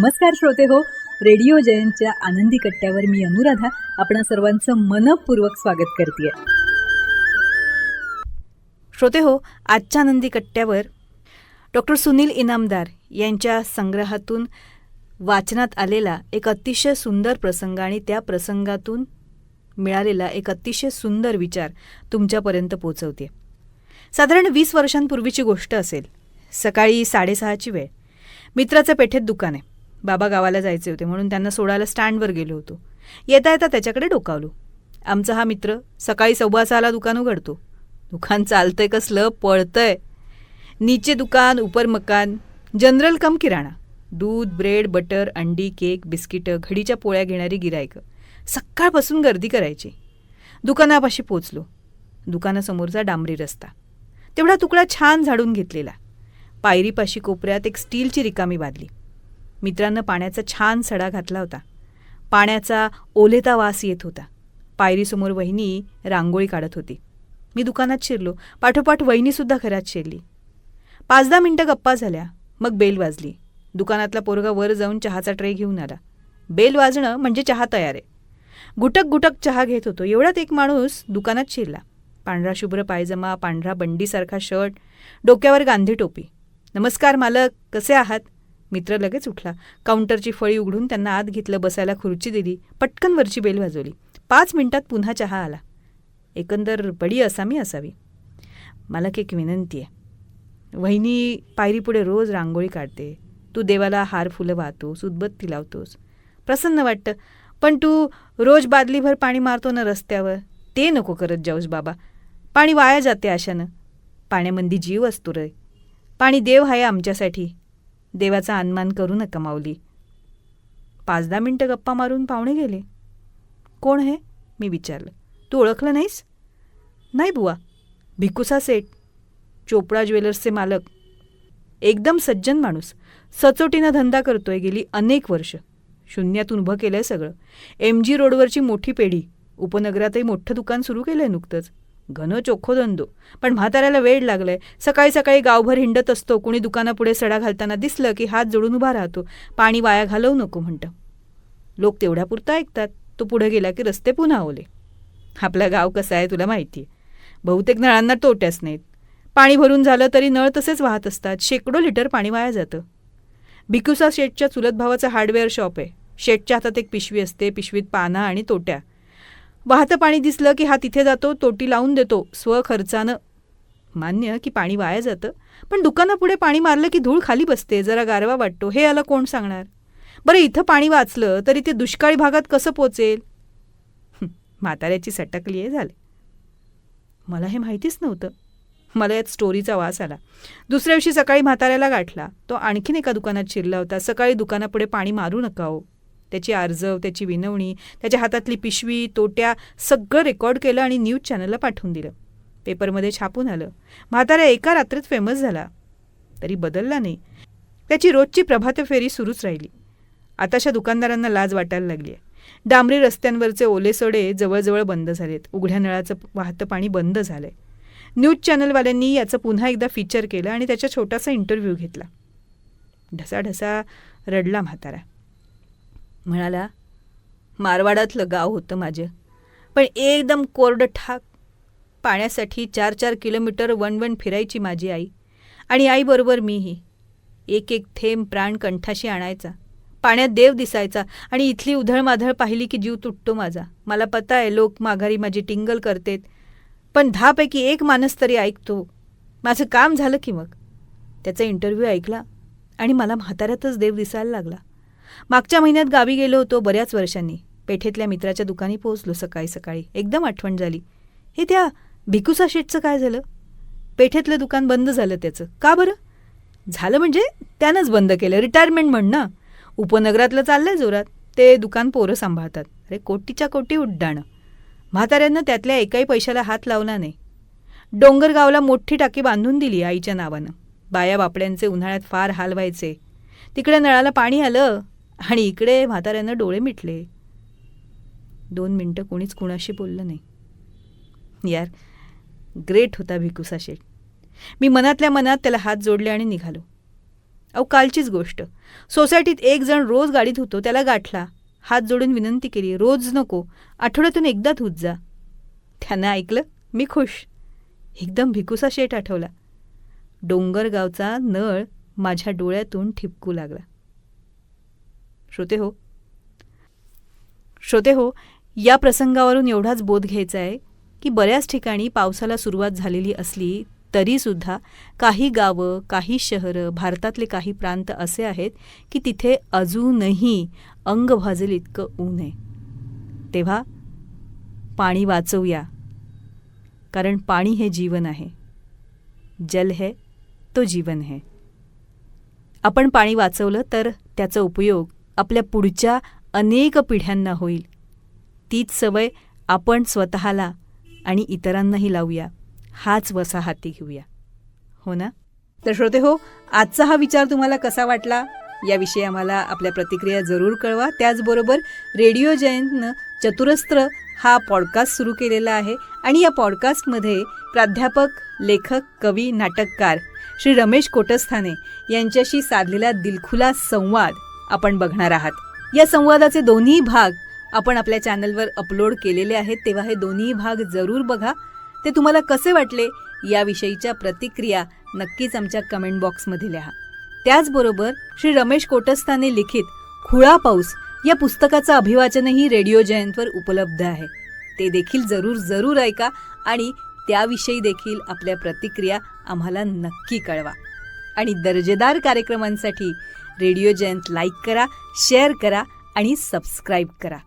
नमस्कार श्रोते हो, रेडिओ जयंतच्या आनंदी कट्ट्यावर मी अनुराधा आपणा सर्वांचं मनपूर्वक स्वागत करते. श्रोते हो, आजच्या आनंदी कट्ट्यावर डॉक्टर सुनील इनामदार यांच्या संग्रहातून वाचनात आलेला एक अतिशय सुंदर प्रसंग आणि त्या प्रसंगातून मिळालेला एक अतिशय सुंदर विचार तुमच्यापर्यंत पोचवते. साधारण 20 वर्षांपूर्वीची गोष्ट असेल. सकाळी 6:30ची वेळ. मित्राचं पेठेत दुकान आहे. बाबा गावाला जायचे होते म्हणून त्यांना सोडायला स्टँडवर गेलो होतो. येता येता त्याच्याकडे डोकावलो. आमचा हा मित्र सकाळी 6:15ला दुकान उघडतो. दुकान चालतंय कसलं, पळतंय. नीचे दुकान, ऊपर मकान, जनरल कम किराणा. दूध, ब्रेड, बटर, अंडी, केक, बिस्किटं, घडीच्या पोळ्या घेणारी गिरायकं. सकाळपासून गर्दी करायची. दुकानापाशी पोचलो. दुकानासमोरचा डांबरी रस्ता. तेवढा तुकडा छान झाडून घेतलेला. पायरीपाशी कोपऱ्यात एक स्टीलची रिकामी बादली. मित्रांनं पाण्याचा छान सडा घातला होता. पाण्याचा ओलेता वास येत होता. पायरीसमोर वहिनी रांगोळी काढत होती. मी दुकानात शिरलो. पाठोपाठ वहिनीसुद्धा घरात शिरली. 5-10 मिनिटं गप्पा झाल्या. मग बेल वाजली. दुकानातला पोरगा वर जाऊन चहाचा ट्रे घेऊन आला. बेल वाजणं म्हणजे चहा तयार आहे. गुटक गुटक चहा घेत होतो. एवढ्यात एक माणूस दुकानात शिरला. पांढरा शुभ्र पायजमा, पांढरा बंडीसारखा शर्ट, डोक्यावर गांधी टोपी. नमस्कार मालक, कसे आहात? मित्र लगेच उठला. काउंटरची फळी उघडून त्यांना आत घेतलं. बसायला खुर्ची दिली. पटकन वरची बेल वाजवली. 5 मिनिटात पुन्हा चहा आला. एकंदर बडी असामी असावी. मला एक विनंती आहे. वहिनी पायरीपुढे रोज रांगोळी काढते. तू देवाला हार फुलं वाहतोस, उदबत्ती लावतोस, प्रसन्न वाटतं. पण तू रोज बादलीभर पाणी मारतो ना रस्त्यावर, ते नको करत जाऊस बाबा. पाणी वाया जाते अशानं. पाण्यामध्ये जीव असतो रे. पाणी देव आहे आमच्यासाठी. देवाचा अनमान करू नका माऊली. 5-10 मिनिटं गप्पा मारून पाहुणे गेले. कोण आहे? मी विचारलं. तू ओळखलं नाहीस? नाही बुवा, भिकुसा सेठ, चोपडा ज्वेलर्सचे मालक. एकदम सज्जन माणूस. सचोटीनं धंदा करतोय गेली अनेक वर्ष. शून्यातून उभं केलंय सगळं. MG रोडवरची मोठी पेढी. उपनगरातही मोठं दुकान सुरू केलंय नुकतंच. घन चोखो धंदो. पण म्हाताऱ्याला वेळ लागलाय. सकाळी सकाळी गावभर हिंडत असतो. कुणी दुकानापुढे सडा घालताना दिसलं की हात जोडून उभा राहतो. पाणी वाया घालवू नको म्हणतं. लोक तेवढ्यापुरतं ऐकतात. तो पुढे गेला की रस्ते पुन्हा ओले. आपलं गाव कसं आहे तुला माहिती आहे. बहुतेक नळांना तोट्याच नाहीत. पाणी भरून झालं तरी नळ तसेच वाहत असतात. शेकडो लिटर पाणी वाया जातं. भिकुसा शेठच्या चुलत भावाचं हार्डवेअर शॉप आहे. शेठच्या हातात एक पिशवी असते. पिशवीत पाना आणि तोट्या. वाहतं पाणी दिसलं की हा तिथे जातो, तोटी लावून देतो स्वखर्चानं. मान्य की पाणी वाया जातं, पण दुकानापुढे पाणी मारलं की धूळ खाली बसते, जरा गारवा वाटतो. हे याला कोण सांगणार? बरं, इथं पाणी वाचलं तरी ते दुष्काळी भागात कसं पोचेल? म्हाताऱ्याची सटकली आहे झाले. मला हे माहितीच नव्हतं. मला यात स्टोरीचा वास आला. दुसऱ्या दिवशी सकाळी म्हाताऱ्याला गाठला. तो आणखीन एका दुकानात शिरला होता. सकाळी दुकानापुढे पाणी मारू नका हो. त्याची आर्जव, त्याची विनवणी, त्याच्या हातातली पिशवी, तोट्या सगळं रेकॉर्ड केलं आणि न्यूज चॅनलला पाठवून दिलं. पेपरमध्ये छापून आलं. म्हाताऱ्या एका रात्रीत फेमस झाला. तरी बदलला नाही. त्याची रोजची प्रभात फेरी सुरूच राहिली. आताशा दुकानदारांना लाज वाटायला लागली आहे. डांबरी रस्त्यांवरचे ओले सडे जवळजवळ बंद झालेत. उघड्या नळाचं वाहतं पाणी बंद झालंय. न्यूज चॅनलवाल्यांनी याचं पुन्हा एकदा फीचर केलं आणि त्याचा छोटासा इंटरव्ह्यू घेतला. ढसाढसा रडला म्हातारा. म्हणाला, मारवाडातलं गाव होतं माझं, पण एकदम कोरडं ठाक. पाण्यासाठी 4-4 किलोमीटर वन फिरायची माझी आई. आणि आईबरोबर मीही. एक एक थेंब प्राण कंठाशी आणायचा. पाण्यात देव दिसायचा आणि इथली उधळमाधळ पाहिली की जीव तुटतो माझा. मला पता आहे लोक माघारी माझी टिंगल करतेत, पण 10 पैकी 1 माणूस तरी ऐकतो. माझं काम झालं की मग. त्याचा इंटरव्ह्यू ऐकला आणि मला म्हाताऱ्यातच देव दिसायला लागला. मागच्या महिन्यात गावी गेलो होतो बऱ्याच वर्षांनी. पेठेतल्या मित्राच्या दुकानी पोहोचलो सकाळी सकाळी. एकदम आठवण झाली. हे त्या भिकुसा शेठचं काय झालं? पेठेतलं दुकान बंद झालं त्याचं. का बरं? झालं म्हणजे त्यानंच बंद केलं. रिटायरमेंट म्हण ना. उपनगरातलं चाललंय जोरात. ते दुकान पोरं सांभाळतात. अरे कोटीच्या कोटी उड्डाणं. म्हाताऱ्यांना त्यातल्या एकाही पैशाला हात लावला नाही. डोंगरगावला मोठी टाकी बांधून दिली आईच्या नावानं. बाया बापड्यांचे उन्हाळ्यात फार हाल व्हायचे. तिकडे नळाला पाणी आलं आणि इकडे म्हाताऱ्यानं डोळे मिटले. 2 मिनिटं कोणीच कुणाशी बोललं नाही. यार, ग्रेट होता भिकुसा शेठ. मी मनातल्या मनात त्याला हात जोडले आणि निघालो. अहो, कालचीच गोष्ट. सोसायटीत एक जण रोज गाडी धुतो, त्याला गाठला. हात जोडून विनंती केली, रोज नको, आठवड्यातून एकदा धुत जा. त्यानं ऐकलं, मी खुश. एकदम भिकूसा शेट आठवला. डोंगरगावचा नळ माझ्या डोळ्यातून ठिपकू लागला. श्रोते हो, या प्रसंगावरून एवढाच बोध घ्यायचा आहे की बऱ्याच ठिकाणी पावसाला सुरुवात झालेली असली तरीसुद्धा काही गावं, काही शहरं, भारतातले काही प्रांत असे आहेत की तिथे अजूनही अंग भाजेल इतकं ऊन आहे. तेव्हा पाणी वाचवूया, कारण पाणी हे जीवन आहे. जल है तो जीवन है. आपण पाणी वाचवलं तर त्याचा उपयोग आपल्या पुढच्या अनेक पिढ्यांना होईल. तीच सवय आपण स्वतःला आणि इतरांनाही लावूया. हाच वसा हाती घेऊया, हो ना? तर श्रोते हो, आजचा हा विचार तुम्हाला कसा वाटला याविषयी आम्हाला आपल्या प्रतिक्रिया जरूर कळवा. त्याचबरोबर रेडिओ जयंतनं चतुरस्त्र हा पॉडकास्ट सुरू केलेला आहे आणि या पॉडकास्टमध्ये प्राध्यापक, लेखक, कवी, नाटककार श्री रमेश कोटस्थाने यांच्याशी साधलेला दिलखुलास संवाद आपण बघणार आहात. या संवादाचे दोन्ही भाग आपण आपल्या चॅनलवर अपलोड केलेले आहेत, तेव्हा हे दोन्ही भाग जरूर बघा. ते तुम्हाला कसे वाटले याविषयीच्या प्रतिक्रिया नक्कीच आमच्या कमेंट बॉक्समध्ये लिहा. त्याचबरोबर श्री रमेश कोटस्थाने लिखित खुळा पाऊस या पुस्तकाचं अभिवाचनही रेडिओ जयंतवर उपलब्ध आहे. ते देखील जरूर ऐका आणि त्याविषयी देखील आपल्या प्रतिक्रिया आम्हाला नक्की कळवा. आणि दर्जेदार कार्यक्रमांसाठी रेडिओ जयंत लाईक करा, शेअर करा आणि सबस्क्राईब करा.